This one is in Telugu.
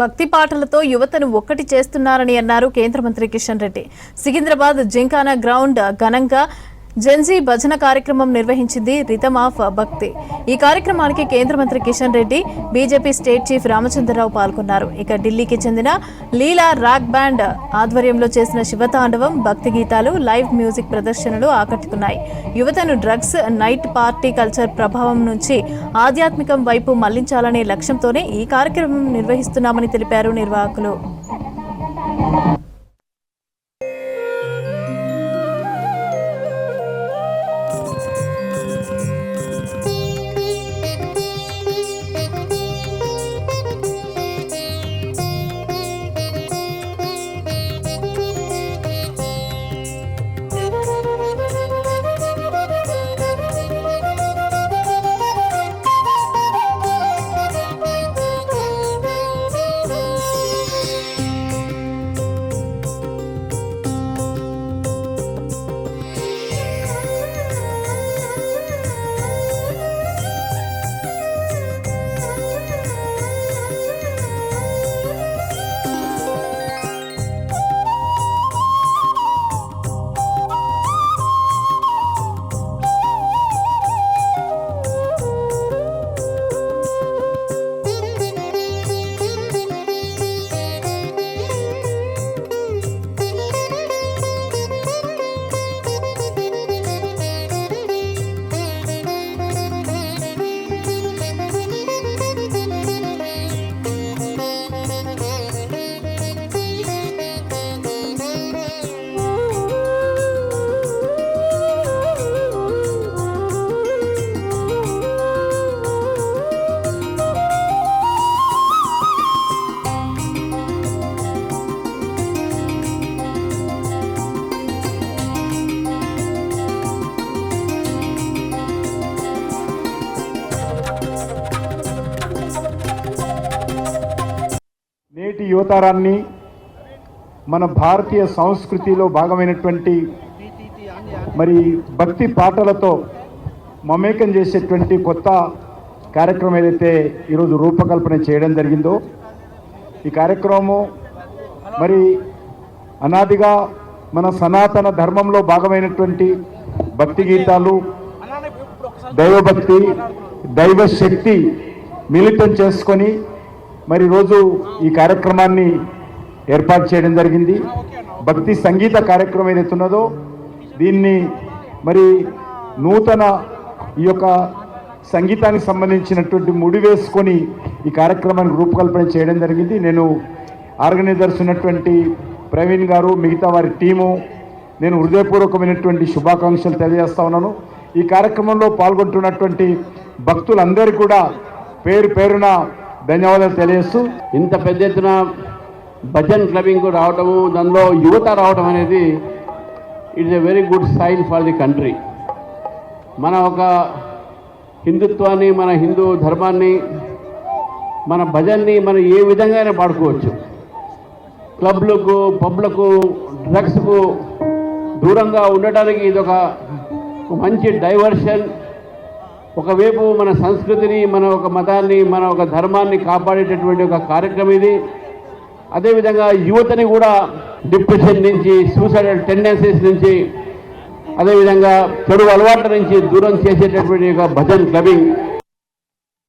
భక్తి పాటలతో యువతను ఒక్కటి చేస్తున్నారని అన్నారు కేంద్ర మంత్రి కిషన్ రెడ్డి. సికింద్రాబాద్ జింకానా గ్రౌండ్ ఘనంగా జెన్జీ భజన కార్యక్రమం నిర్వహించింది రిథమ్ ఆఫ్ భక్తి. ఈ కార్యక్రమానికి కేంద్ర మంత్రి Kishan Reddy, BJP state chief Ramachandra Rao పాల్గొన్నారు. ఇక ఢిల్లీకి చెందిన లీలా రాక్ బ్యాండ్ ఆధ్వర్యంలో చేసిన శివతాండవం, భక్తి గీతాలు, లైవ్ మ్యూజిక్ ప్రదర్శనలు ఆకట్టుకున్నాయి. యువతను డ్రగ్స్, నైట్ పార్టీ కల్చర్ ప్రభావం నుంచి ఆధ్యాత్మికం వైపు మళ్లించాలనే లక్ష్యంతోనే ఈ కార్యక్రమం నిర్వహిస్తున్నామని తెలిపారు నిర్వాహకులు. నేటి యువతరాన్ని మన భారతీయ సంస్కృతిలో భాగమైనటువంటి మరి భక్తి పాటలతో మమేకం చేసేటువంటి కొత్త కార్యక్రమం ఏదైతే ఈరోజు రూపకల్పన చేయడం జరిగిందో, ఈ కార్యక్రమము మరి అనాదిగా మన సనాతన ధర్మంలో భాగమైనటువంటి భక్తి గీతాలు, దైవభక్తి, దైవశక్తి మిళితం చేసుకొని మరి రోజు ఈ కార్యక్రమాన్ని ఏర్పాటు చేయడం జరిగింది. భక్తి సంగీత కార్యక్రమం ఏదైతే ఉన్నదో దీన్ని మరి నూతన ఈ యొక్క సంగీతానికి సంబంధించినటువంటి ముడి వేసుకొని ఈ కార్యక్రమానికి రూపకల్పన చేయడం జరిగింది. నేను ఆర్గనైజర్స్ ఉన్నటువంటి ప్రవీణ్ గారు, మిగతా వారి టీము, నేను హృదయపూర్వకమైనటువంటి శుభాకాంక్షలు తెలియజేస్తా ఉన్నాను. ఈ కార్యక్రమంలో పాల్గొంటున్నటువంటి భక్తులందరికీ కూడా పేరు పేరున ధన్యవాదాలు తెలియజేస్తూ, ఇంత పెద్ద ఎత్తున భజన్ క్లబ్బింగ్ రావటము, దానిలో యువత రావటం అనేది it's a very good sign for the country. మన ఒక హిందుత్వాన్ని, మన హిందూ ధర్మాన్ని, మన భజన్ని మనం ఏ విధంగా అయినా పాడుకోవచ్చు. క్లబ్లకు, పబ్లకు, డ్రగ్స్కు దూరంగా ఉండటానికి ఇది ఒక మంచి డైవర్షన్. ఒకవైపు మన సంస్కృతిని, మన ఒక మతాన్ని, మన ఒక ధర్మాన్ని కాపాడేటటువంటి ఒక కార్యక్రమం ఇది. అదేవిధంగా యువతని కూడా డిప్రెషన్ నుంచి, సూసైడల్ టెండెన్సీస్ నుంచి, అదేవిధంగా చెడు అలవాట్ల నుంచి దూరం చేసేటటువంటి ఒక భజన్ క్లబ్బింగ్